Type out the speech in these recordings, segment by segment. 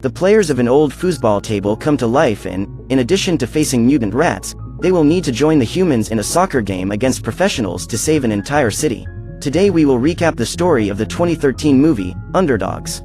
The players of an old foosball table come to life and, in addition to facing mutant rats, they will need to join the humans in a soccer game against professionals to save an entire city. Today we will recap the story of the 2013 movie, Underdogs.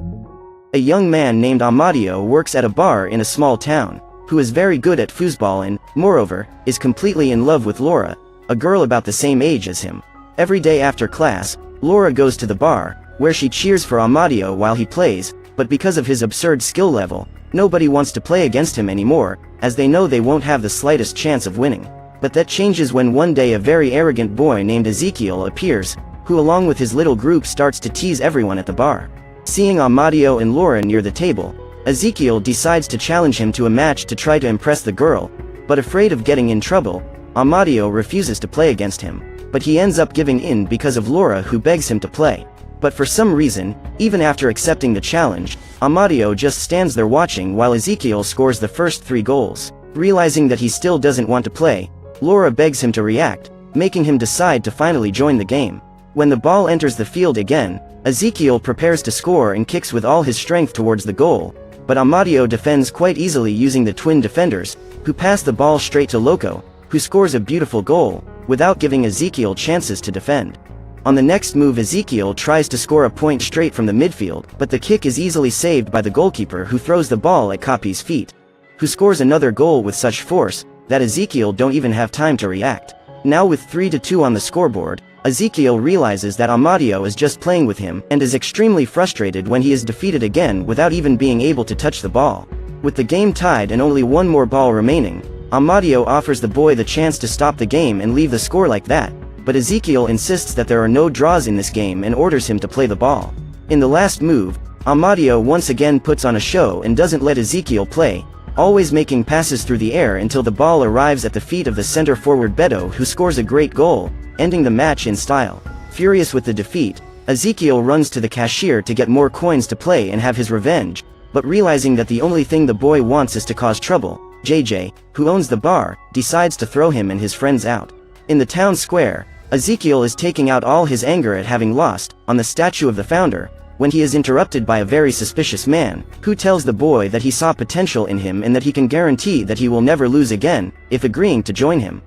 A young man named Amadio works at a bar in a small town, who is very good at foosball and, moreover, is completely in love with Laura, a girl about the same age as him. Every day after class, Laura goes to the bar, where she cheers for Amadio while he plays, but because of his absurd skill level, nobody wants to play against him anymore, as they know they won't have the slightest chance of winning. But that changes when one day a very arrogant boy named Ezekiel appears, who along with his little group starts to tease everyone at the bar. Seeing Amadio and Laura near the table, Ezekiel decides to challenge him to a match to try to impress the girl, but afraid of getting in trouble, Amadio refuses to play against him, but he ends up giving in because of Laura who begs him to play. But for some reason, even after accepting the challenge, Amadio just stands there watching while Ezekiel scores the first 3 goals. Realizing that he still doesn't want to play, Laura begs him to react, making him decide to finally join the game. When the ball enters the field again, Ezekiel prepares to score and kicks with all his strength towards the goal, but Amadio defends quite easily using the twin defenders, who pass the ball straight to Loco, who scores a beautiful goal, without giving Ezekiel chances to defend. On the next move Ezekiel tries to score a point straight from the midfield, but the kick is easily saved by the goalkeeper who throws the ball at Copy's feet, who scores another goal with such force, that Ezekiel don't even have time to react. Now with 3-2 on the scoreboard, Ezekiel realizes that Amadio is just playing with him and is extremely frustrated when he is defeated again without even being able to touch the ball. With the game tied and only one more ball remaining, Amadio offers the boy the chance to stop the game and leave the score like that, but Ezekiel insists that there are no draws in this game and orders him to play the ball. In the last move, Amadio once again puts on a show and doesn't let Ezekiel play, always making passes through the air until the ball arrives at the feet of the center forward Beto, who scores a great goal, ending the match in style. Furious with the defeat, Ezekiel runs to the cashier to get more coins to play and have his revenge, but realizing that the only thing the boy wants is to cause trouble, JJ, who owns the bar, decides to throw him and his friends out. In the town square, Ezekiel is taking out all his anger at having lost, on the statue of the founder, when he is interrupted by a very suspicious man, who tells the boy that he saw potential in him and that he can guarantee that he will never lose again, if agreeing to join him.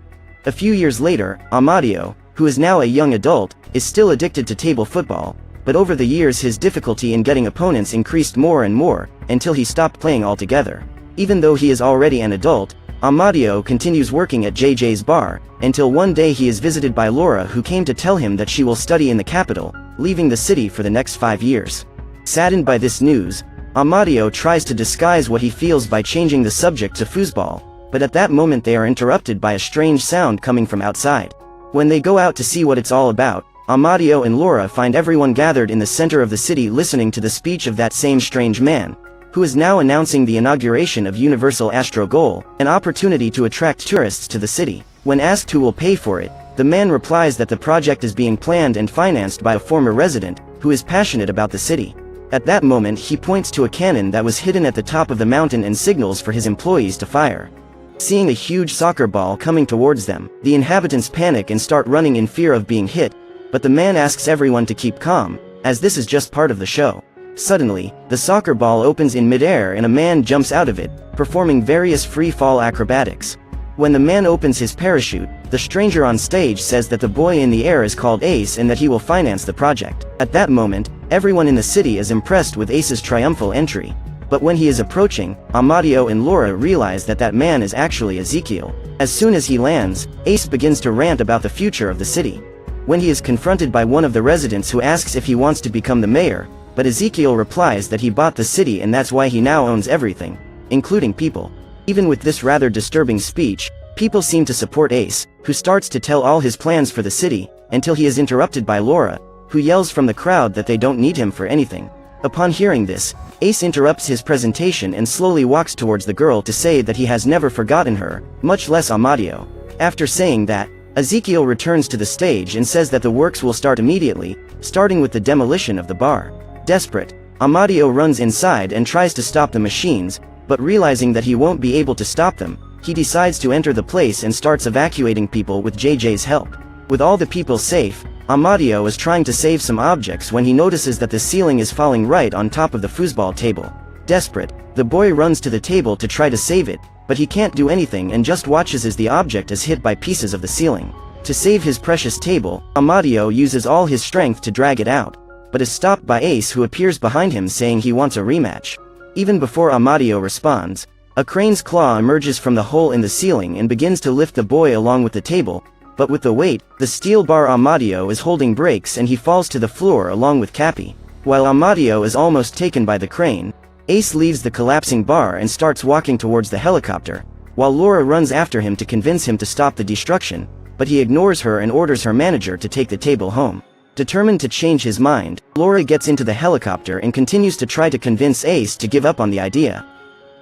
A few years later, Amadio, who is now a young adult, is still addicted to table football, but over the years his difficulty in getting opponents increased more and more, until he stopped playing altogether. Even though he is already an adult, Amadio continues working at JJ's bar, until one day he is visited by Laura, who came to tell him that she will study in the capital, leaving the city for the next 5 years. Saddened by this news, Amadio tries to disguise what he feels by changing the subject to foosball, but at that moment they are interrupted by a strange sound coming from outside. When they go out to see what it's all about, Amadio and Laura find everyone gathered in the center of the city listening to the speech of that same strange man, who is now announcing the inauguration of Universal Astro Goal, an opportunity to attract tourists to the city. When asked who will pay for it, the man replies that the project is being planned and financed by a former resident, who is passionate about the city. At that moment he points to a cannon that was hidden at the top of the mountain and signals for his employees to fire. Seeing a huge soccer ball coming towards them, the inhabitants panic and start running in fear of being hit, but the man asks everyone to keep calm, as this is just part of the show. Suddenly, the soccer ball opens in midair and a man jumps out of it, performing various free-fall acrobatics. When the man opens his parachute, the stranger on stage says that the boy in the air is called Ace and that he will finance the project. At that moment, everyone in the city is impressed with Ace's triumphal entry. But when he is approaching, Amadio and Laura realize that that man is actually Ezekiel. As soon as he lands, Ace begins to rant about the future of the city. When he is confronted by one of the residents who asks if he wants to become the mayor, but Ezekiel replies that he bought the city and that's why he now owns everything, including people. Even with this rather disturbing speech, people seem to support Ace, who starts to tell all his plans for the city, until he is interrupted by Laura, who yells from the crowd that they don't need him for anything. Upon hearing this, Ace interrupts his presentation and slowly walks towards the girl to say that he has never forgotten her, much less Amadio. After saying that, Ezekiel returns to the stage and says that the works will start immediately, starting with the demolition of the bar. Desperate, Amadio runs inside and tries to stop the machines, but realizing that he won't be able to stop them, he decides to enter the place and starts evacuating people with JJ's help. With all the people safe, Amadio is trying to save some objects when he notices that the ceiling is falling right on top of the foosball table. Desperate, The boy runs to the table to try to save it, but he can't do anything and just watches as the object is hit by pieces of the ceiling. To save his precious table, Amadio uses all his strength to drag it out, but is stopped by Ace, who appears behind him saying he wants a rematch. Even before Amadio responds, a crane's claw emerges from the hole in the ceiling and begins to lift the boy along with the table, but with the weight, the steel bar Amadio is holding breaks and he falls to the floor along with Cappy. While Amadio is almost taken by the crane, Ace leaves the collapsing bar and starts walking towards the helicopter, while Laura runs after him to convince him to stop the destruction, but he ignores her and orders her manager to take the table home. Determined to change his mind, Laura gets into the helicopter and continues to try to convince Ace to give up on the idea.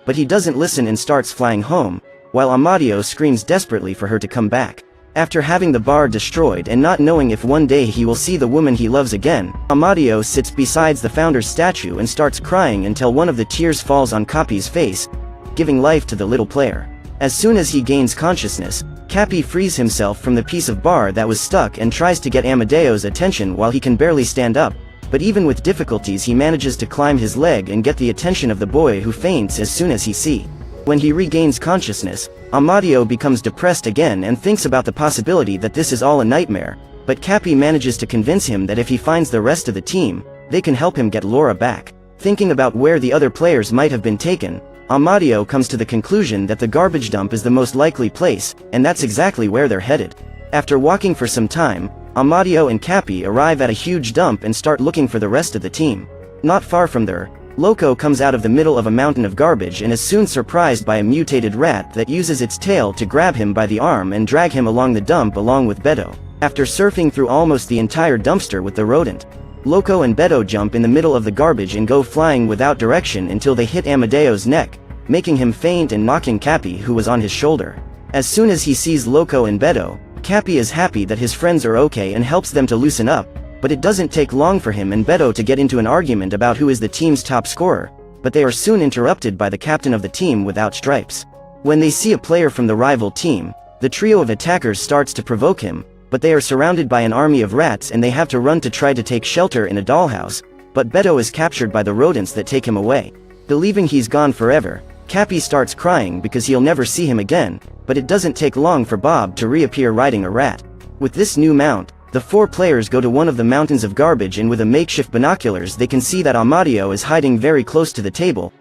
But he doesn't listen and starts flying home, while Amadio screams desperately for her to come back. After having the bar destroyed and not knowing if one day he will see the woman he loves again, Amadio sits beside the founder's statue and starts crying until one of the tears falls on Cappy's face, giving life to the little player. As soon as he gains consciousness, Cappy frees himself from the piece of bar that was stuck and tries to get Amadeo's attention while he can barely stand up, but even with difficulties he manages to climb his leg and get the attention of the boy, who faints as soon as he sees. When he regains consciousness, Amadio becomes depressed again and thinks about the possibility that this is all a nightmare, but Cappy manages to convince him that if he finds the rest of the team, they can help him get Laura back. Thinking about where the other players might have been taken, Amadio comes to the conclusion that the garbage dump is the most likely place, and that's exactly where they're headed. After walking for some time, Amadio and Cappy arrive at a huge dump and start looking for the rest of the team. Not far from there, Loco comes out of the middle of a mountain of garbage and is soon surprised by a mutated rat that uses its tail to grab him by the arm and drag him along the dump along with Beto. After surfing through almost the entire dumpster with the rodent, Loco and Beto jump in the middle of the garbage and go flying without direction until they hit Amadeo's neck, making him faint and knocking Cappy, who was on his shoulder. As soon as he sees Loco and Beto, Cappy is happy that his friends are okay and helps them to loosen up, but it doesn't take long for him and Beto to get into an argument about who is the team's top scorer, but they are soon interrupted by the captain of the team without stripes. When they see a player from the rival team, the trio of attackers starts to provoke him, but they are surrounded by an army of rats and they have to run to try to take shelter in a dollhouse, but Beto is captured by the rodents that take him away. Believing he's gone forever, Cappy starts crying because he'll never see him again, but it doesn't take long for Bob to reappear riding a rat. With this new mount, the four players go to one of the mountains of garbage and with a makeshift binoculars they can see that Amadio is hiding very close to the table,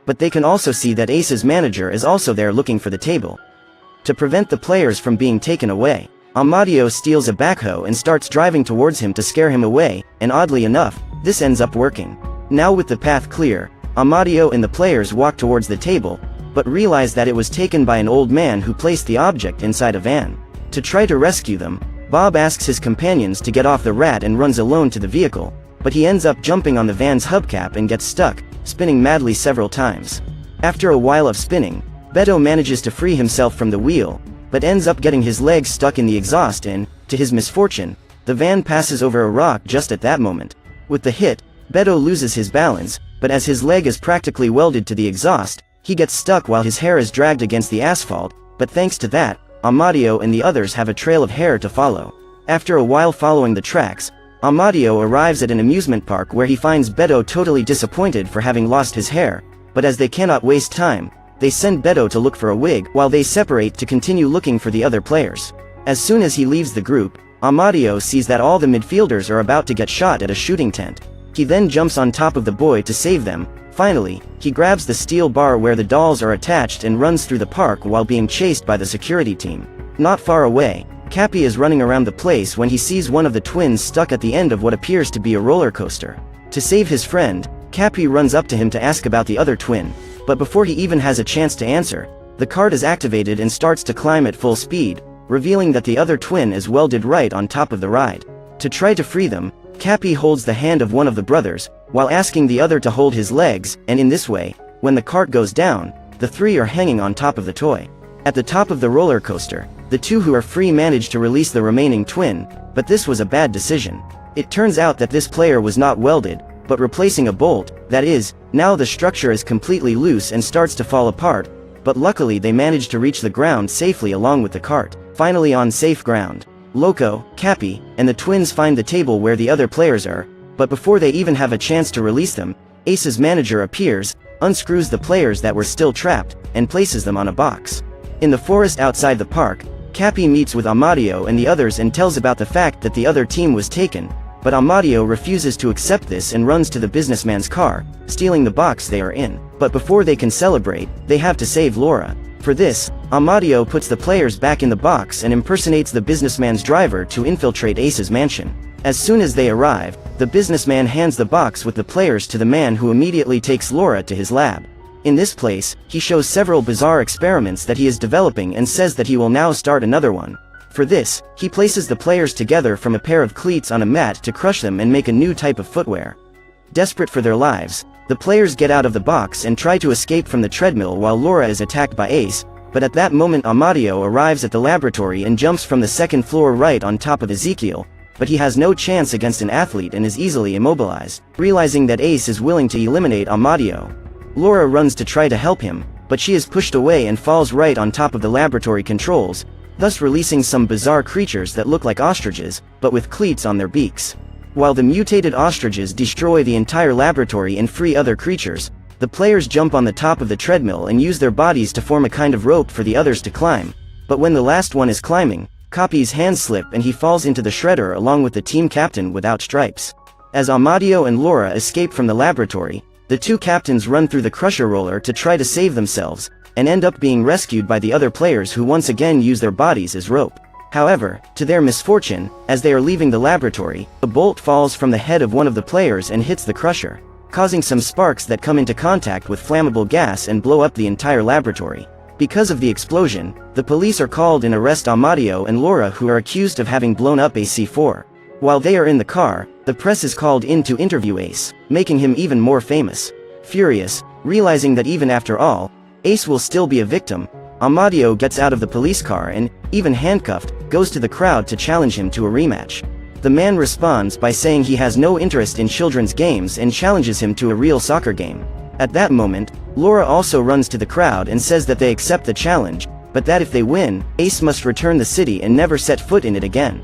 but they can also see that Ace's manager is also there looking for the table. To prevent the players from being taken away, Amadio steals a backhoe and starts driving towards him to scare him away, and oddly enough, this ends up working. Now with the path clear, Amadio and the players walk towards the table, but realize that it was taken by an old man who placed the object inside a van. To try to rescue them, Bob asks his companions to get off the rat and runs alone to the vehicle, but he ends up jumping on the van's hubcap and gets stuck, spinning madly several times. After a while of spinning, Beto manages to free himself from the wheel, but ends up getting his legs stuck in the exhaust and, to his misfortune, the van passes over a rock just at that moment. With the hit, Beto loses his balance, but as his leg is practically welded to the exhaust, he gets stuck while his hair is dragged against the asphalt, but thanks to that, Amadio and the others have a trail of hair to follow. After a while following the tracks, Amadio arrives at an amusement park where he finds Beto totally disappointed for having lost his hair, but as they cannot waste time, they send Beto to look for a wig while they separate to continue looking for the other players. As soon as he leaves the group, Amadio sees that all the midfielders are about to get shot at a shooting tent. He then jumps on top of the boy to save them. Finally, he grabs the steel bar where the dolls are attached and runs through the park while being chased by the security team. Not far away, Cappy is running around the place when he sees one of the twins stuck at the end of what appears to be a roller coaster. To save his friend, Cappy runs up to him to ask about the other twin, but before he even has a chance to answer, the cart is activated and starts to climb at full speed, revealing that the other twin is welded right on top of the ride. To try to free them, Cappy holds the hand of one of the brothers, while asking the other to hold his legs, and in this way, when the cart goes down, the three are hanging on top of the toy. At the top of the roller coaster, the two who are free manage to release the remaining twin, but this was a bad decision. It turns out that this player was not welded, but replacing a bolt, that is, now the structure is completely loose and starts to fall apart, but luckily they managed to reach the ground safely along with the cart. Finally on safe ground, Loco, Cappy, and the twins find the table where the other players are, but before they even have a chance to release them, Ace's manager appears, unscrews the players that were still trapped, and places them on a box. In the forest outside the park, Cappy meets with Amadio and the others and tells about the fact that the other team was taken, but Amadio refuses to accept this and runs to the businessman's car, stealing the box they are in. But before they can celebrate, they have to save Laura. For this, Amadio puts the players back in the box and impersonates the businessman's driver to infiltrate Ace's mansion. As soon as they arrive, the businessman hands the box with the players to the man, who immediately takes Laura to his lab. In this place, he shows several bizarre experiments that he is developing and says that he will now start another one. For this, he places the players together from a pair of cleats on a mat to crush them and make a new type of footwear. Desperate for their lives, the players get out of the box and try to escape from the treadmill while Laura is attacked by Ace, but at that moment Amadio arrives at the laboratory and jumps from the second floor right on top of Ezekiel, but he has no chance against an athlete and is easily immobilized. Realizing that Ace is willing to eliminate Amadio, Laura runs to try to help him, but she is pushed away and falls right on top of the laboratory controls, thus releasing some bizarre creatures that look like ostriches, but with cleats on their beaks. While the mutated ostriches destroy the entire laboratory and free other creatures, the players jump on the top of the treadmill and use their bodies to form a kind of rope for the others to climb, but when the last one is climbing, Cappy's hands slip and he falls into the shredder along with the team captain without stripes. As Amadio and Laura escape from the laboratory, the two captains run through the crusher roller to try to save themselves, and end up being rescued by the other players, who once again use their bodies as rope. However, to their misfortune, as they are leaving the laboratory, a bolt falls from the head of one of the players and hits the crusher, causing some sparks that come into contact with flammable gas and blow up the entire laboratory. Because of the explosion, the police are called and arrest Amadio and Laura, who are accused of having blown up a C4. While they are in the car, the press is called in to interview Ace, making him even more famous. Furious, realizing that even after all, Ace will still be a victim, Amadio gets out of the police car and, even handcuffed, goes to the crowd to challenge him to a rematch. The man responds by saying he has no interest in children's games and challenges him to a real soccer game. At that moment, Laura also runs to the crowd and says that they accept the challenge, but that if they win, Ace must return the city and never set foot in it again.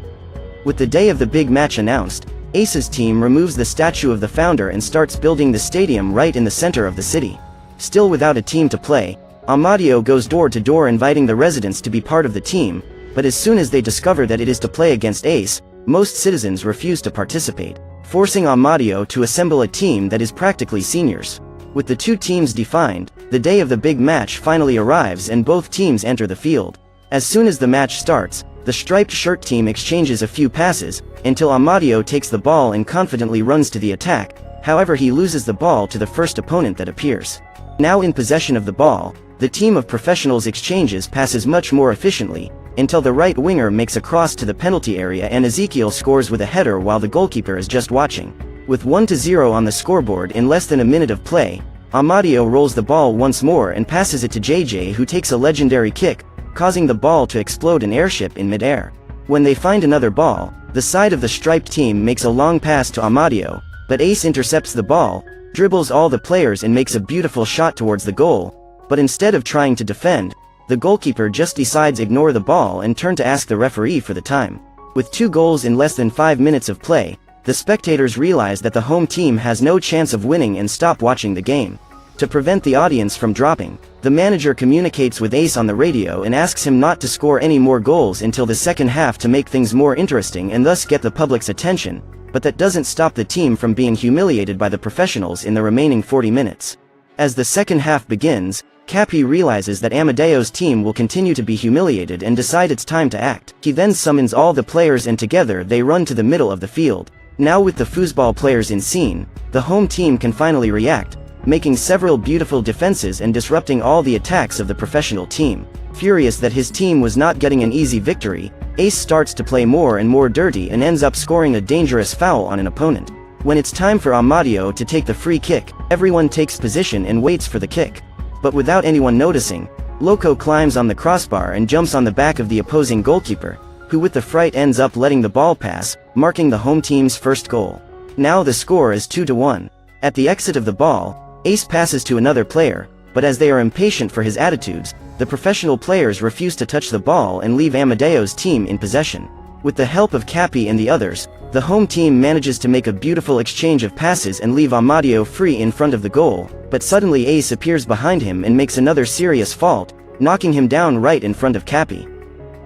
With the day of the big match announced, Ace's team removes the statue of the founder and starts building the stadium right in the center of the city. Still without a team to play, Amadio goes door to door inviting the residents to be part of the team, but as soon as they discover that it is to play against Ace, most citizens refuse to participate, forcing Amadio to assemble a team that is practically seniors. With the two teams defined, the day of the big match finally arrives and both teams enter the field. As soon as the match starts, the striped shirt team exchanges a few passes, until Amadio takes the ball and confidently runs to the attack. However, he loses the ball to the first opponent that appears. Now in possession of the ball, the team of professionals exchanges passes much more efficiently, until the right winger makes a cross to the penalty area and Ezekiel scores with a header while the goalkeeper is just watching. With 1-0 on the scoreboard in less than a minute of play, Amadio rolls the ball once more and passes it to JJ, who takes a legendary kick, causing the ball to explode an airship in midair. When they find another ball, the side of the striped team makes a long pass to Amadio, but Ace intercepts the ball, dribbles all the players and makes a beautiful shot towards the goal, but instead of trying to defend, the goalkeeper just decides ignore the ball and turn to ask the referee for the time. With 2 goals in less than 5 minutes of play, the spectators realize that the home team has no chance of winning and stop watching the game. To prevent the audience from dropping, the manager communicates with Ace on the radio and asks him not to score any more goals until the second half to make things more interesting and thus get the public's attention, but that doesn't stop the team from being humiliated by the professionals in the remaining 40 minutes. As the second half begins, Cappy realizes that Amadeo's team will continue to be humiliated and decide it's time to act. He then summons all the players and together they run to the middle of the field. Now with the foosball players in scene, the home team can finally react, making several beautiful defenses and disrupting all the attacks of the professional team. Furious that his team was not getting an easy victory, Ace starts to play more and more dirty and ends up scoring a dangerous foul on an opponent. When it's time for Amadio to take the free kick, everyone takes position and waits for the kick. But without anyone noticing, Loco climbs on the crossbar and jumps on the back of the opposing goalkeeper, who with the fright ends up letting the ball pass, marking the home team's first goal. Now the score is 2-1. At the exit of the ball, Ace passes to another player, but as they are impatient for his attitudes, the professional players refuse to touch the ball and leave Amadeo's team in possession. With the help of Cappy and the others, the home team manages to make a beautiful exchange of passes and leave Amadio free in front of the goal, but suddenly Ace appears behind him and makes another serious fault, knocking him down right in front of Cappy.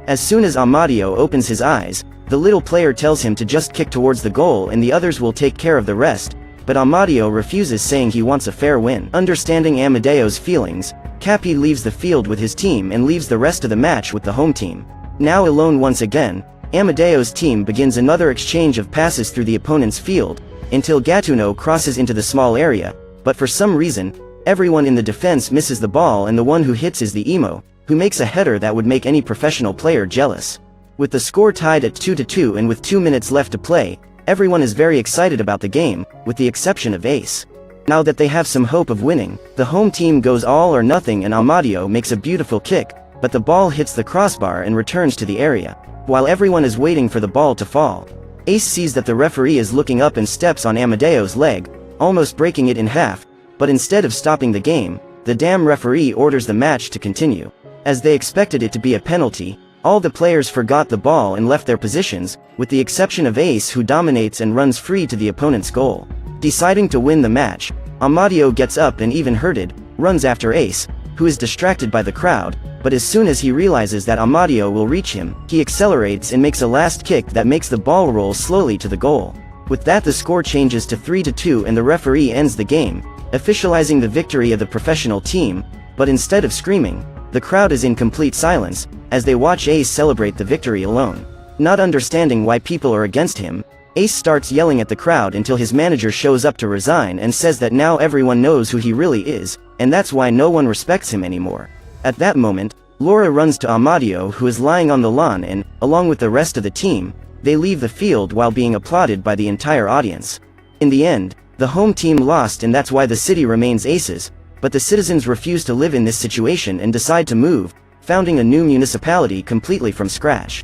As soon as Amadio opens his eyes, the little player tells him to just kick towards the goal and the others will take care of the rest, but Amadio refuses, saying he wants a fair win. Understanding Amadeo's feelings, Cappy leaves the field with his team and leaves the rest of the match with the home team. Now alone once again, Amadeo's team begins another exchange of passes through the opponent's field, until Gattuno crosses into the small area, but for some reason, everyone in the defense misses the ball and the one who hits is the Emo, who makes a header that would make any professional player jealous. With the score tied at 2-2 and with 2 minutes left to play, everyone is very excited about the game, with the exception of Ace. Now that they have some hope of winning, the home team goes all or nothing and Amadio makes a beautiful kick, but the ball hits the crossbar and returns to the area. While everyone is waiting for the ball to fall, Ace sees that the referee is looking up and steps on Amadeo's leg, almost breaking it in half, but instead of stopping the game, the damn referee orders the match to continue. As they expected it to be a penalty, all the players forgot the ball and left their positions, with the exception of Ace, who dominates and runs free to the opponent's goal. Deciding to win the match, Amadio gets up and, even hurted, runs after Ace, who is distracted by the crowd, but as soon as he realizes that Amadio will reach him, he accelerates and makes a last kick that makes the ball roll slowly to the goal. With that, the score changes to 3-2 and the referee ends the game, officializing the victory of the professional team, but instead of screaming, the crowd is in complete silence, as they watch Ace celebrate the victory alone. Not understanding why people are against him, Ace starts yelling at the crowd until his manager shows up to resign and says that now everyone knows who he really is, and that's why no one respects him anymore. At that moment, Laura runs to Amadio, who is lying on the lawn, and, along with the rest of the team, they leave the field while being applauded by the entire audience. In the end, the home team lost and that's why the city remains Ace's, but the citizens refuse to live in this situation and decide to move, founding a new municipality completely from scratch.